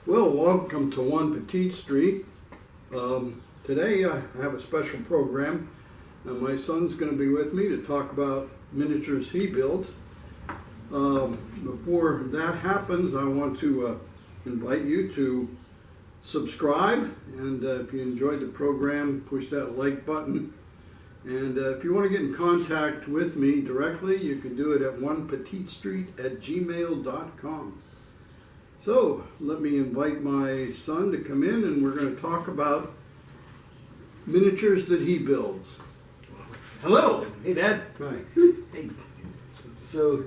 Well, welcome to 1 Petite Street. Today I have a special program, and my son's going to be with me to talk about miniatures he builds. Before that happens, I want to invite you to subscribe, and if you enjoyed the program, push that like button. And if you want to get in contact with me directly, you can do it at 1petitestreet@gmail.com. So let me invite my son to come in, and we're going to talk about miniatures that he builds. Hello. Hey, Dad. Hi. Hey. So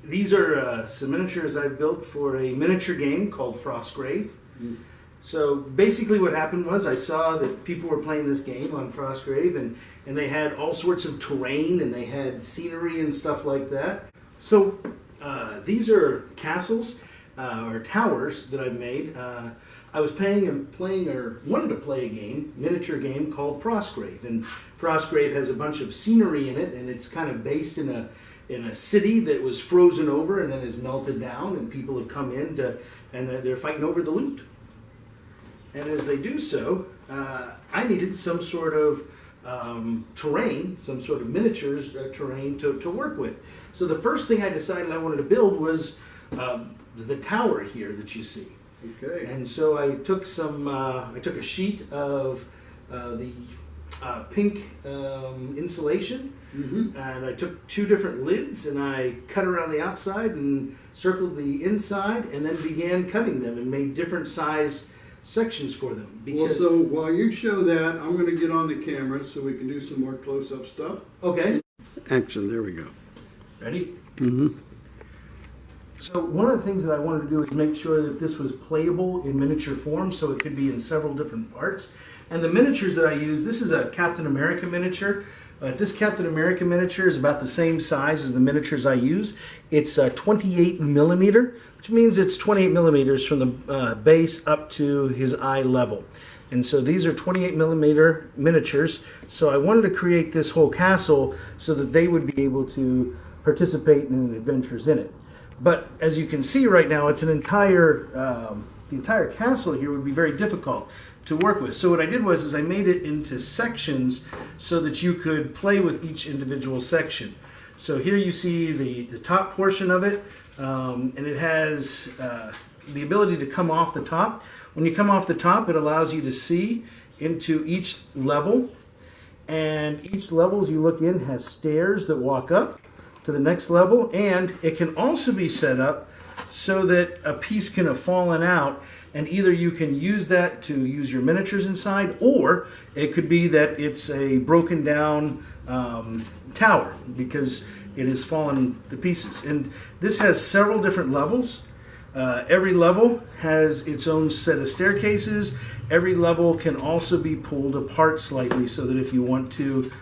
these are some miniatures I've built for a miniature game called Frostgrave. So basically what happened was I saw that people were playing this game on Frostgrave, and they had all sorts of terrain, and they had scenery and stuff like that. So these are castles or towers that I've made. I was wanted to play a miniature game called Frostgrave, and Frostgrave has a bunch of scenery in it, and it's kind of based in a city that was frozen over and then has melted down, and people have come in and they're fighting over the loot. And as they do so, I needed some sort of terrain, some sort of miniatures terrain to work with. So the first thing I decided I wanted to build was the tower here that you see. Okay. And so I took I took a sheet of the pink insulation, and I took 2 different lids, and I cut around the outside and circled the inside, and then began cutting them and made different size sections for them. Well, so while you show that, I'm going to get on the camera so we can do some more close-up stuff. Okay. Action, there we go. Ready? Mm-hmm. So one of the things that I wanted to do is make sure that this was playable in miniature form, so it could be in several different parts. And the miniatures that I use, this is a Captain America miniature. This Captain America miniature is about the same size as the miniatures I use. It's 28 millimeter, which means it's 28 millimeters from the base up to his eye level. And so these are 28 millimeter miniatures. So I wanted to create this whole castle so that they would be able to participate in adventures in it. But as you can see right now, it's an the entire castle here would be very difficult to work with. So what I did was I made it into sections so that you could play with each individual section. So here you see the top portion of it, and it has the ability to come off the top. When you come off the top, it allows you to see into each level, and each level as you look in has stairs that walk up to the next level, and it can also be set up so that a piece can have fallen out, and either you can use that to use your miniatures inside, or it could be that it's a broken down tower because it has fallen to pieces. And this has several different levels. Every level has its own set of staircases. Every level can also be pulled apart slightly so that if you want to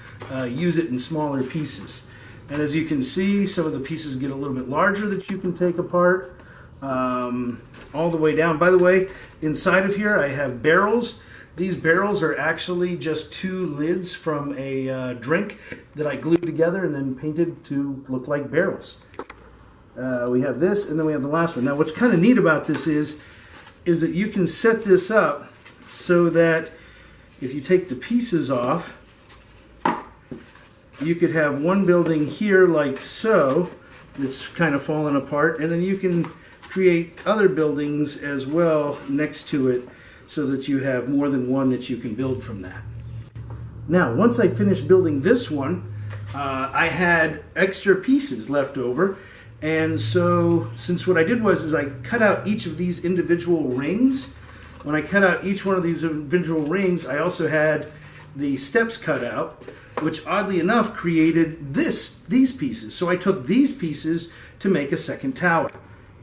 use it in smaller pieces. And as you can see, some of the pieces get a little bit larger that you can take apart all the way down. By the way, inside of here I have barrels. These barrels are actually just 2 lids from a drink that I glued together and then painted to look like barrels. We have this, and then we have the last one. Now what's kind of neat about this is that you can set this up so that if you take the pieces off, you could have one building here like so, that's kind of fallen apart, and then you can create other buildings as well next to it so that you have more than one that you can build from that. Now, once I finished building this one, I had extra pieces left over, and so since what I did was I cut out each of these individual rings. When I cut out each one of these individual rings, I also had the steps cut out, which oddly enough created these pieces. So I took these pieces to make a second tower.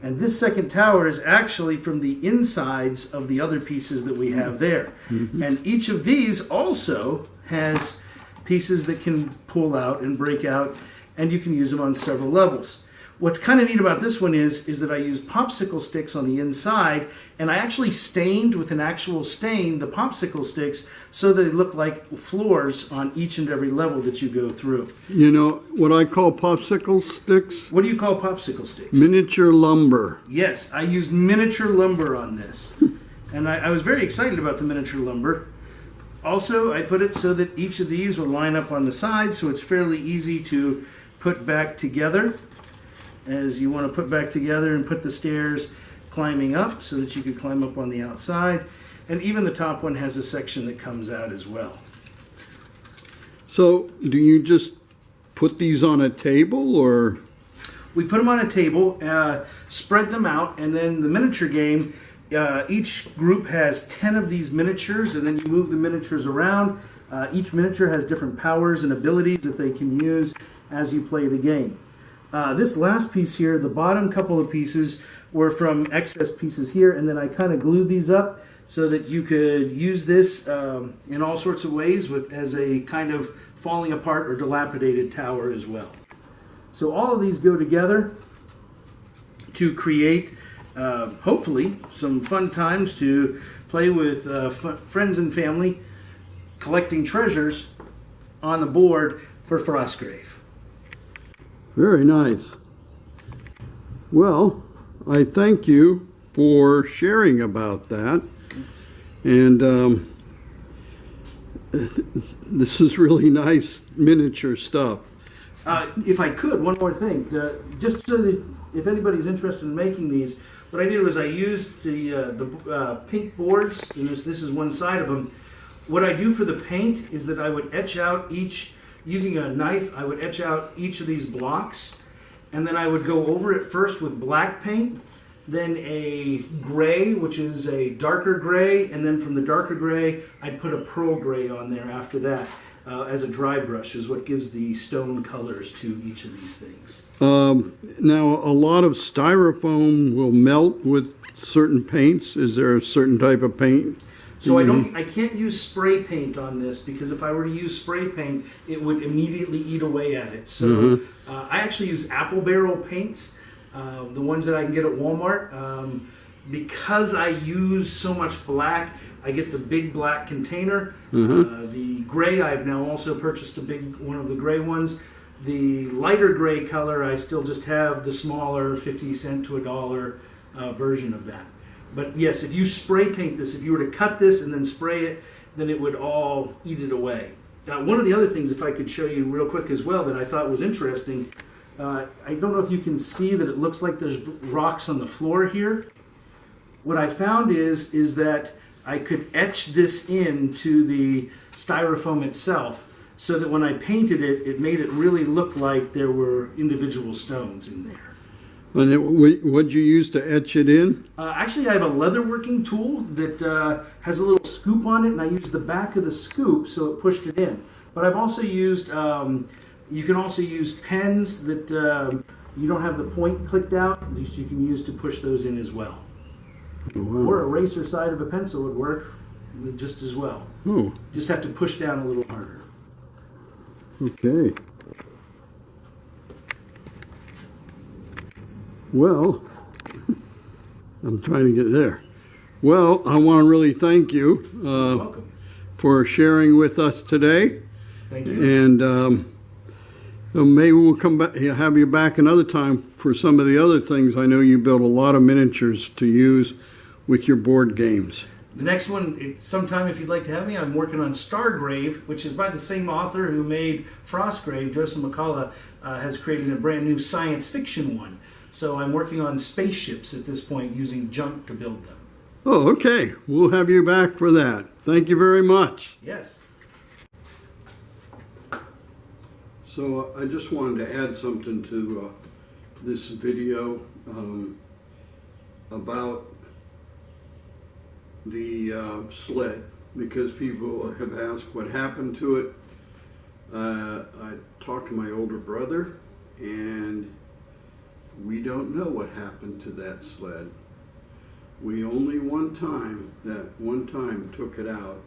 And this second tower is actually from the insides of the other pieces that we have there. And each of these also has pieces that can pull out and break out, and you can use them on several levels. What's kind of neat about this one is that I used popsicle sticks on the inside, and I actually stained with an actual stain the popsicle sticks so they look like floors on each and every level that you go through. You know what I call popsicle sticks? What do you call popsicle sticks? Miniature lumber. Yes, I used miniature lumber on this. And I was very excited about the miniature lumber. Also, I put it so that each of these will line up on the side, so it's fairly easy to put back together. As you want to put back together and put the stairs climbing up so that you could climb up on the outside. And even the top one has a section that comes out as well. So do you just put these on a table, or? We put them on a table, spread them out, and then the miniature game, each group has 10 of these miniatures, and then you move the miniatures around. Each miniature has different powers and abilities that they can use as you play the game. This last piece here, the bottom couple of pieces were from excess pieces here, and then I kind of glued these up so that you could use this in all sorts of ways as a kind of falling apart or dilapidated tower as well. So all of these go together to create, hopefully, some fun times to play with friends and family, collecting treasures on the board for Frostgrave. Very nice. Well, I thank you for sharing about that. And this is really nice miniature stuff. If I could, one more thing. Just so that if anybody's interested in making these, what I did was I used the pink boards, and this is one side of them. What I do for the paint is that I would etch out using a knife, I would etch out each of these blocks, and then I would go over it first with black paint, then a gray, which is a darker gray, and then from the darker gray, I'd put a pearl gray on there after that as a dry brush, is what gives the stone colors to each of these things. Now, a lot of styrofoam will melt with certain paints. Is there a certain type of paint? So I can't use spray paint on this, because if I were to use spray paint, it would immediately eat away at it. So I actually use apple barrel paints, the ones that I can get at Walmart. Because I use so much black, I get the big black container. The gray, I've now also purchased a big one of the gray ones. The lighter gray color, I still just have the smaller 50 cent to $1 version of that. But yes, if you spray paint this, if you were to cut this and then spray it, then it would all eat it away. One of the other things, if I could show you real quick as well, that I thought was interesting, I don't know if you can see that it looks like there's rocks on the floor here. What I found is that I could etch this into the styrofoam itself, so that when I painted it, it made it really look like there were individual stones in there. And what'd you use to etch it in? Actually, I have a leatherworking tool that has a little scoop on it, and I used the back of the scoop so it pushed it in. But I've also used, you can also use pens that you don't have the point clicked out, that you can use to push those in as well. Wow. Or a eraser side of a pencil would work just as well. Oh. Just have to push down a little harder. Okay. Well, I'm trying to get there. Well, I want to really thank you You're welcome. for sharing with us today. Thank you. And maybe we'll come back, have you back another time for some of the other things. I know you built a lot of miniatures to use with your board games. The next one, sometime if you'd like to have me, I'm working on Stargrave, which is by the same author who made Frostgrave. Joseph McCullough has created a brand new science fiction one. So I'm working on spaceships at this point, using junk to build them. Oh, okay. We'll have you back for that. Thank you very much. Yes. So I just wanted to add something to this video about the sled, because people have asked what happened to it. I talked to my older brother, and we don't know what happened to that sled. We only one time took it out,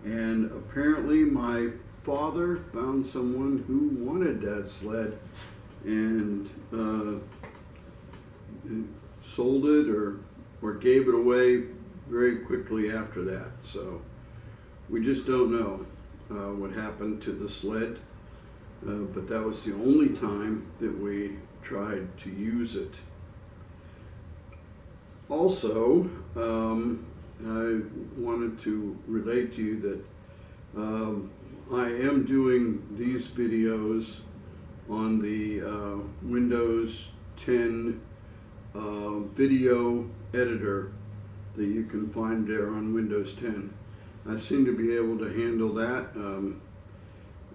and apparently my father found someone who wanted that sled, and sold it or gave it away very quickly after that. So we just don't know what happened to the sled, but that was the only time that we tried to use it. Also, I wanted to relate to you that I am doing these videos on the Windows 10 video editor that you can find there on Windows 10. I seem to be able to handle that, and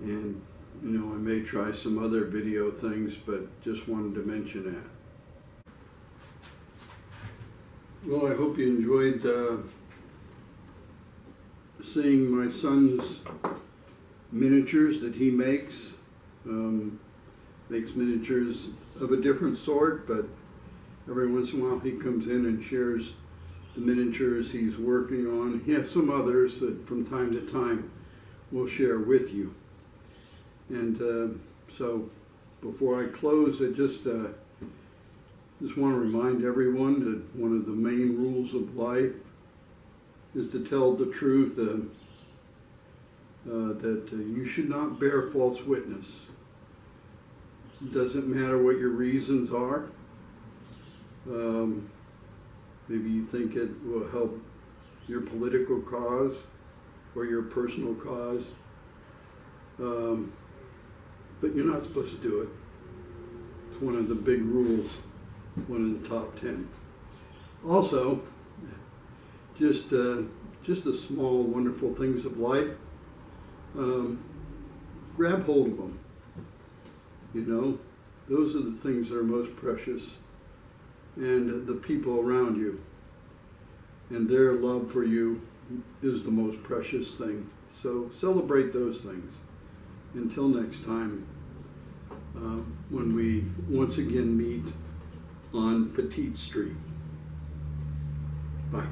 you know, I may try some other video things, but just wanted to mention that. Well, I hope you enjoyed seeing my son's miniatures that he makes. Makes miniatures of a different sort, but every once in a while he comes in and shares the miniatures he's working on. He has some others that from time to time we'll share with you. And so before I close, I just want to remind everyone that one of the main rules of life is to tell the truth, that you should not bear false witness. It doesn't matter what your reasons are. Maybe you think it will help your political cause or your personal cause, but you're not supposed to do it. It's one of the big rules, one of the top 10. Also, just the small, wonderful things of life. Grab hold of them. You know, those are the things that are most precious, and the people around you and their love for you is the most precious thing. So celebrate those things. Until next time, when we once again meet on Petite Street. Bye.